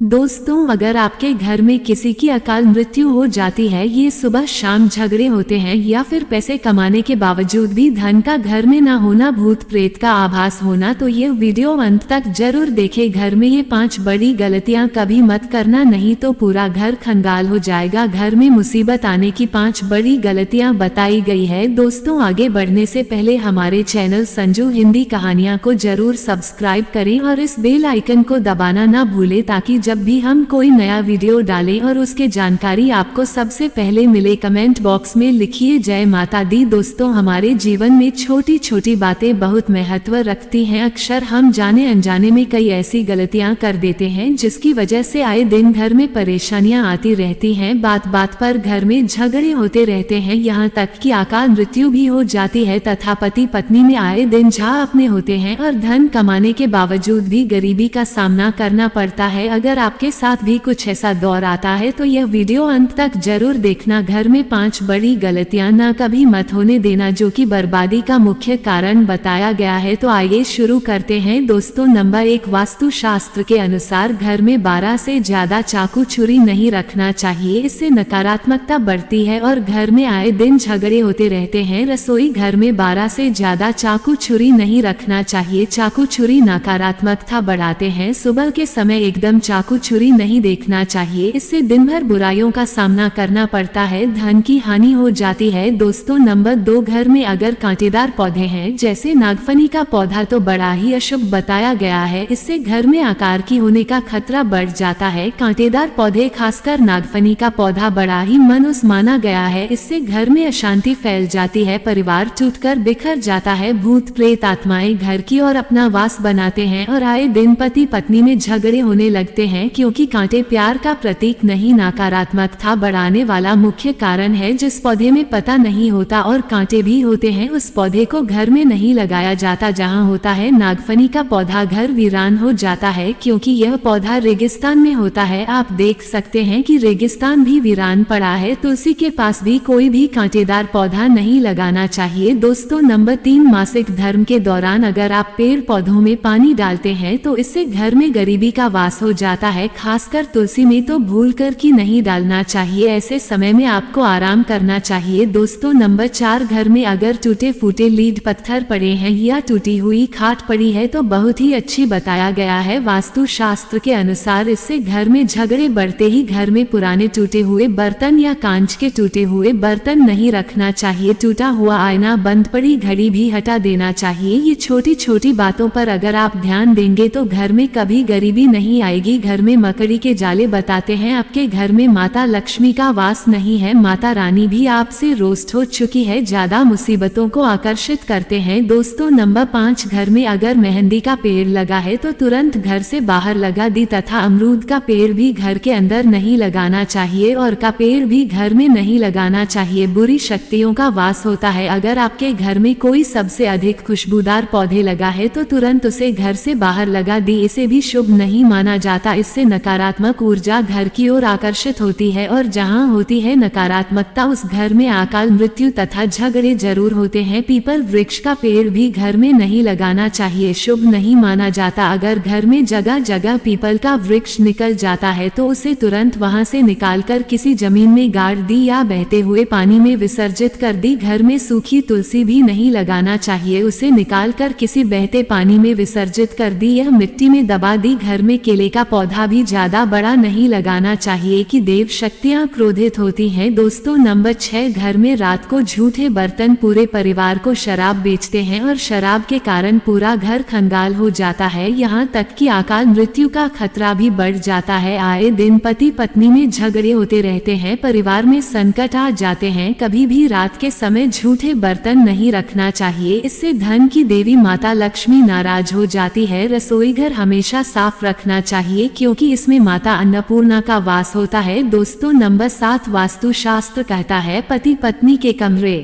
दोस्तों, अगर आपके घर में किसी की अकाल मृत्यु हो जाती है, ये सुबह शाम झगड़े होते हैं या फिर पैसे कमाने के बावजूद भी धन का घर में ना होना, भूत प्रेत का आभास होना, तो ये वीडियो अंत तक जरूर देखें। घर में ये 5 बड़ी गलतियां कभी मत करना, नहीं तो पूरा घर खंगाल हो जाएगा। घर में मुसीबत आने की 5 बड़ी गलतियां बताई गई है। दोस्तों, आगे बढ़ने से पहले हमारे चैनल संजू हिंदी कहानियां को जरूर सब्सक्राइब करें और इस बेल आइकन को दबाना ना भूलें, ताकि जब भी हम कोई नया वीडियो डालें और उसके जानकारी आपको सबसे पहले मिले। कमेंट बॉक्स में लिखिए जय माता दी। दोस्तों, हमारे जीवन में छोटी छोटी बातें बहुत महत्व रखती हैं। अक्सर हम जाने अनजाने में कई ऐसी गलतियां कर देते हैं जिसकी वजह से आए दिन घर में परेशानियां आती रहती हैं। बात बात पर घर में झगड़े होते रहते हैं, यहाँ तक कि अकाल मृत्यु भी हो जाती है तथा पति पत्नी में आए दिन झगड़े अपने होते हैं और धन कमाने के बावजूद भी गरीबी का सामना करना पड़ता है। अगर आपके साथ भी कुछ ऐसा दौर आता है तो यह वीडियो अंत तक जरूर देखना। घर में 5 बड़ी गलतियां ना कभी मत होने देना, जो कि बर्बादी का मुख्य कारण बताया गया है। तो आइए शुरू करते हैं। दोस्तों, नंबर 1, वास्तु शास्त्र के अनुसार घर में 12 से ज्यादा चाकू छुरी नहीं रखना चाहिए। इससे नकारात्मकता बढ़ती है और घर में आए दिन झगड़े होते रहते हैं। रसोई घर में 12 से ज्यादा चाकू छुरी नहीं रखना चाहिए। चाकू छुरी नकारात्मकता बढ़ाते हैं। सुबह के समय एकदम चाकू छुरी नहीं देखना चाहिए, इससे दिन भर बुराइयों का सामना करना पड़ता है, धन की हानि हो जाती है। दोस्तों, नंबर 2, घर में अगर कांटेदार पौधे हैं जैसे नागफनी का पौधा तो बड़ा ही अशुभ बताया गया है। इससे घर में आकार की होने का खतरा बढ़ जाता है। कांटेदार पौधे, खासकर नागफनी का पौधा, बड़ा ही मनुष्य माना गया है। इससे घर में अशांति फैल जाती है, परिवार टूटकर बिखर जाता है। भूत प्रेत आत्माएं घर की ओर अपना वास बनाते हैं और आए दिन पति पत्नी में झगड़े होने लगते हैं, क्योंकि कांटे प्यार का प्रतीक नहीं, नकारात्मकता बढ़ाने वाला मुख्य कारण है। जिस पौधे में पता नहीं होता और कांटे भी होते हैं, उस पौधे को घर में नहीं लगाया जाता। जहां होता है नागफनी का पौधा, घर वीरान हो जाता है, क्योंकि यह पौधा रेगिस्तान में होता है। आप देख सकते हैं कि रेगिस्तान भी वीरान पड़ा है, तुलसी के पास भी कोई भी कांटेदार पौधा नहीं लगाना चाहिए। दोस्तों, नंबर 3, मासिक धर्म के दौरान अगर आप पेड़ पौधों में पानी डालते हैं तो इससे घर में गरीबी का वास हो जाता है। खासकर तुलसी में तो भूलकर की नहीं डालना चाहिए। ऐसे समय में आपको आराम करना चाहिए। दोस्तों, नंबर 4, घर में अगर टूटे फूटे लीड पत्थर पड़े हैं या टूटी हुई खाट पड़ी है तो बहुत ही अच्छी बताया गया है वास्तु शास्त्र के अनुसार। इससे घर में झगड़े बढ़ते ही घर में पुराने टूटे हुए बर्तन या कांच के टूटे हुए बर्तन नहीं रखना चाहिए। टूटा हुआ आईना, बंद पड़ी घड़ी भी हटा देना चाहिए। ये छोटी छोटी बातों पर अगर आप ध्यान देंगे तो घर में कभी गरीबी नहीं आएगी। घर में मकड़ी के जाले बताते हैं आपके घर में माता लक्ष्मी का वास नहीं है। माता रानी भी आपसे रोस्ट हो चुकी है, ज्यादा मुसीबतों को आकर्षित करते हैं। दोस्तों, नंबर 5, घर में अगर मेहंदी का पेड़ लगा है तो तुरंत घर से बाहर लगा दी, तथा अमरूद का पेड़ भी घर के अंदर नहीं लगाना चाहिए और का पेड़ भी घर में नहीं लगाना चाहिए। बुरी शक्तियों का वास होता है। अगर आपके घर में कोई सबसे अधिक खुशबूदार पौधे लगा है तो तुरंत उसे घर से बाहर लगा दी, इसे भी शुभ नहीं माना जाता। इससे नकारात्मक ऊर्जा घर की ओर आकर्षित होती है और जहां होती है नकारात्मकता, उस घर में अकाल मृत्यु तथा झगड़े जरूर होते हैं। पीपल वृक्ष का पेड़ भी घर में नहीं लगाना चाहिए, शुभ नहीं माना जाता। अगर घर में जगह जगह पीपल का वृक्ष निकल जाता है तो उसे तुरंत वहां से निकालकर किसी जमीन में गाड़ दी या बहते हुए पानी में विसर्जित कर दी। घर में सूखी तुलसी भी नहीं लगाना चाहिए, उसे निकालकर किसी बहते पानी में विसर्जित कर दी या मिट्टी में दबा दी। घर में केले का पौधा भी ज्यादा बड़ा नहीं लगाना चाहिए कि देव शक्तियां क्रोधित होती हैं। दोस्तों, नंबर 6, घर में रात को झूठे बर्तन पूरे परिवार को शराब बेचते हैं और शराब के कारण पूरा घर खंगाल हो जाता है, यहाँ तक कि अकाल मृत्यु का खतरा भी बढ़ जाता है। आए दिन पति पत्नी में झगड़े होते रहते हैं, परिवार में संकट आ जाते हैं। कभी भी रात के समय झूठे बर्तन नहीं रखना चाहिए, इससे धन की देवी माता लक्ष्मी नाराज हो जाती है। रसोई घर हमेशा साफ रखना चाहिए, क्योंकि इसमें माता अन्नपूर्णा का वास होता है। दोस्तों, नंबर 7, वास्तु शास्त्र कहता है पति पत्नी के कमरे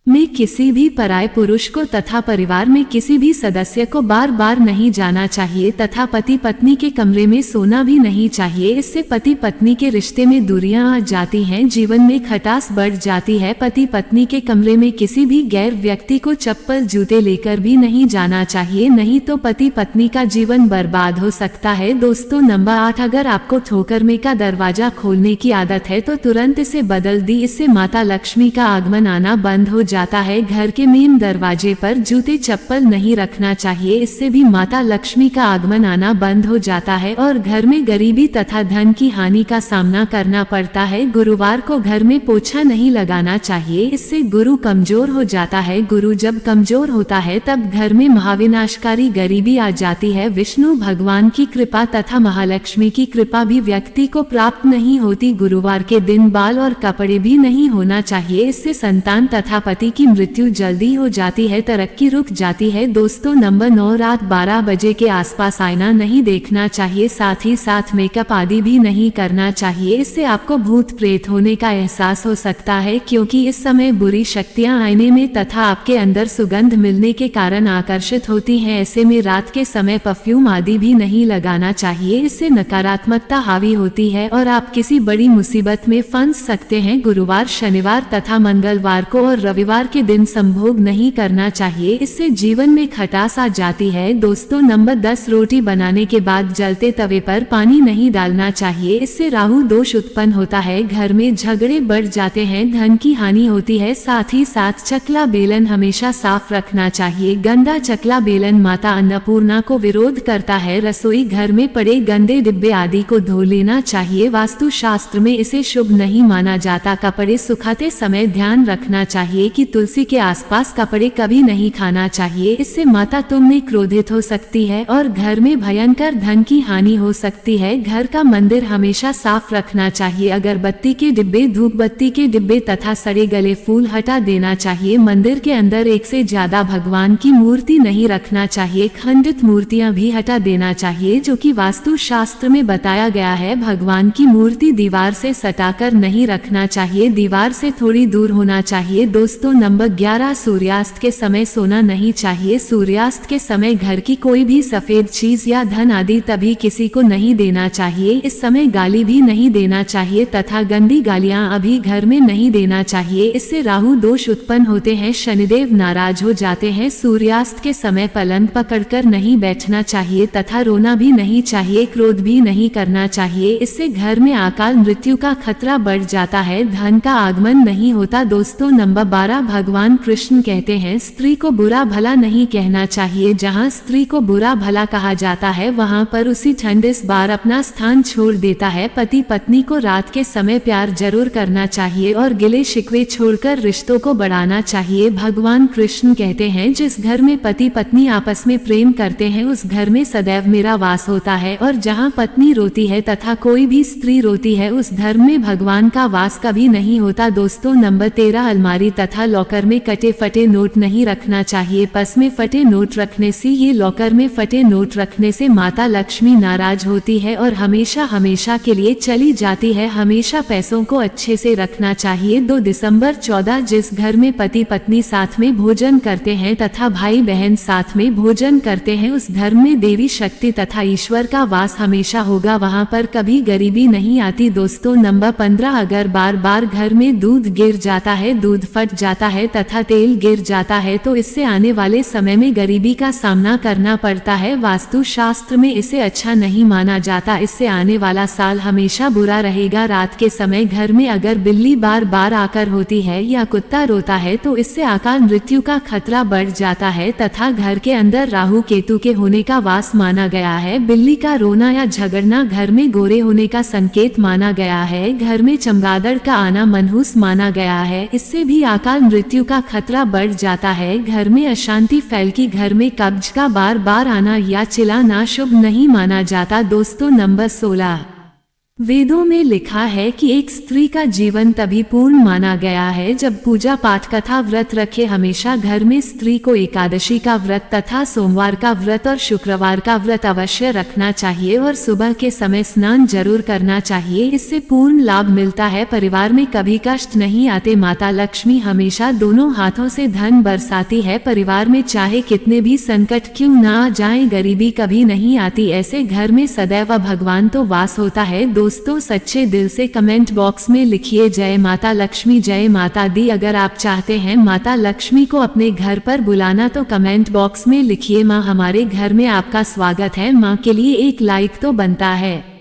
में किसी भी पराये पुरुष को तथा परिवार में किसी भी सदस्य को बार बार नहीं जाना चाहिए तथा पति पत्नी के कमरे में सोना भी नहीं चाहिए। इससे पति पत्नी के रिश्ते में दूरियां आ जाती हैं, जीवन में खटास बढ़ जाती है। पति पत्नी के कमरे में किसी भी गैर व्यक्ति को चप्पल जूते लेकर भी नहीं जाना चाहिए, नहीं तो पति पत्नी का जीवन बर्बाद हो सकता है। दोस्तों नंबर 8, अगर आपको ठोकर में का दरवाजा खोलने की आदत है तो तुरंत इसे बदल दी, इससे माता लक्ष्मी का आगमन आना बंद हो जाता है। घर के मेन दरवाजे पर जूते चप्पल नहीं रखना चाहिए, इससे भी माता लक्ष्मी का आगमन आना बंद हो जाता है और घर में गरीबी तथा धन की हानि का सामना करना पड़ता है। गुरुवार को घर में पोछा नहीं लगाना चाहिए, इससे गुरु कमजोर हो जाता है। गुरु जब कमजोर होता है तब घर में महाविनाशकारी गरीबी आ जाती है। विष्णु भगवान की कृपा तथा महालक्ष्मी की कृपा भी व्यक्ति को प्राप्त नहीं होती। गुरुवार के दिन बाल और कपड़े भी नहीं होना चाहिए, इससे संतान तथा पति की मृत्यु जल्दी हो जाती है, तरक्की रुक जाती है। दोस्तों नंबर 9, रात 12 बजे के आसपास आईना नहीं देखना चाहिए, साथ ही साथ मेकअप आदि भी नहीं करना चाहिए, इससे आपको भूत प्रेत होने का एहसास हो सकता है, क्योंकि इस समय बुरी शक्तियां आईने में तथा आपके अंदर सुगंध मिलने के कारण आकर्षित होती हैं। ऐसे में रात के समय परफ्यूम आदि भी नहीं लगाना चाहिए, इससे नकारात्मकता हावी होती है और आप किसी बड़ी मुसीबत में फंस सकते हैं। गुरुवार, शनिवार तथा मंगलवार को और रविवार के दिन संभोग नहीं करना चाहिए, इससे जीवन में खटास आ जाती है। दोस्तों नंबर 10, रोटी बनाने के बाद जलते तवे पर पानी नहीं डालना चाहिए, इससे राहु दोष उत्पन्न होता है, घर में झगड़े बढ़ जाते हैं, धन की हानि होती है। साथ ही साथ चकला बेलन हमेशा साफ रखना चाहिए, गंदा चकला बेलन माता अन्नपूर्णा को विरोध करता है। रसोई घर में पड़े गंदे डिब्बे आदि को धो लेना चाहिए, वास्तु शास्त्र में इसे शुभ नहीं माना जाता। कपड़े सुखाते समय ध्यान रखना चाहिए कि तुलसी के आसपास कपड़े कभी नहीं खाना चाहिए, इससे माता तुम में क्रोधित हो सकती है और घर में भयंकर धन की हानि हो सकती है। घर का मंदिर हमेशा साफ रखना चाहिए, अगरबत्ती के डिब्बे, धूप बत्ती के डिब्बे तथा सड़े गले फूल हटा देना चाहिए। मंदिर के अंदर एक से ज्यादा भगवान की मूर्ति नहीं रखना चाहिए, खंडित मूर्तियां भी हटा देना चाहिए, जो कि वास्तु शास्त्र में बताया गया है। भगवान की मूर्ति दीवार से सटाकर नहीं रखना चाहिए, दीवार से थोड़ी दूर होना चाहिए। दोस्तों नंबर 11, सूर्यास्त के समय सोना नहीं चाहिए, सूर्यास्त के समय घर की कोई भी सफेद चीज या धन आदि तभी किसी को नहीं देना चाहिए। इस समय गाली भी नहीं देना चाहिए तथा गंदी गालियां अभी घर में नहीं देना चाहिए, इससे राहु दोष उत्पन्न होते हैं, शनिदेव नाराज हो जाते हैं। सूर्यास्त के समय पलंग पकड़कर नहीं बैठना चाहिए तथा रोना भी नहीं चाहिए, क्रोध भी नहीं करना चाहिए, इससे घर में अकाल मृत्यु का खतरा बढ़ जाता है, धन का आगमन नहीं होता। दोस्तों नंबर 12, भगवान कृष्ण कहते हैं स्त्री को बुरा भला नहीं कहना चाहिए, जहां स्त्री को बुरा भला कहा जाता है वहां पर उसी ठंड इस बार अपना स्थान छोड़ देता है। पति पत्नी को रात के समय प्यार जरूर करना चाहिए और गिले शिकवे छोड़कर रिश्तों को बढ़ाना चाहिए। भगवान कृष्ण कहते हैं जिस घर में पति पत्नी आपस में प्रेम करते हैं उस घर में सदैव मेरा वास होता है, और जहां पत्नी रोती है तथा कोई भी स्त्री रोती है उस घर में भगवान का वास कभी नहीं होता। दोस्तों नंबर 13, अलमारी तथा लॉकर में कटे फटे नोट नहीं रखना चाहिए, पर्स में फटे नोट रखने से, ये लॉकर में फटे नोट रखने से माता लक्ष्मी नाराज होती है और हमेशा हमेशा के लिए चली जाती है। हमेशा पैसों को अच्छे से रखना चाहिए। 2 दिसंबर 14, जिस घर में पति पत्नी साथ में भोजन करते हैं तथा भाई बहन साथ में भोजन करते हैं उस घर में देवी शक्ति तथा ईश्वर का वास हमेशा होगा, वहां पर कभी गरीबी नहीं आती। दोस्तों नंबर 15, अगर बार बार घर में दूध गिर जाता है, दूध फट जाता है तथा तेल गिर जाता है तो इससे आने वाले समय में गरीबी का सामना करना पड़ता है। वास्तु शास्त्र में इसे अच्छा नहीं माना जाता, इससे आने वाला साल हमेशा बुरा रहेगा। रात के समय घर में अगर बिल्ली बार बार आकर होती है या कुत्ता रोता है तो इससे अकाल मृत्यु का खतरा बढ़ जाता है तथा घर के अंदर राहु केतु के होने का वास माना गया है। बिल्ली का रोना या झगड़ना घर में गोरे होने का संकेत माना गया है। घर में चमगादड़ का आना मनहूस माना गया है, इससे भी अकाल मृत्यु का खतरा बढ़ जाता है। घर में अशांति फैलती, घर में कब्ज का बार बार आना या चिल्लाना शुभ नहीं माना जाता। दोस्तों नंबर 16, वेदों में लिखा है कि एक स्त्री का जीवन तभी पूर्ण माना गया है जब पूजा पाठ तथा व्रत रखे। हमेशा घर में स्त्री को एकादशी का व्रत तथा सोमवार का व्रत और शुक्रवार का व्रत अवश्य रखना चाहिए और सुबह के समय स्नान जरूर करना चाहिए। इससे पूर्ण लाभ मिलता है, परिवार में कभी कष्ट नहीं आते। माता लक्ष्मी हमेशा दोनों हाथों से धन बरसाती है। परिवार में चाहे कितने भी संकट क्यों ना आ जाए, गरीबी कभी नहीं आती। ऐसे घर में सदैव भगवान तो वास होता है। दोस्तों, सच्चे दिल से कमेंट बॉक्स में लिखिए जय माता लक्ष्मी, जय माता दी। अगर आप चाहते हैं माता लक्ष्मी को अपने घर पर बुलाना तो कमेंट बॉक्स में लिखिए माँ हमारे घर में आपका स्वागत है। माँ के लिए एक लाइक तो बनता है।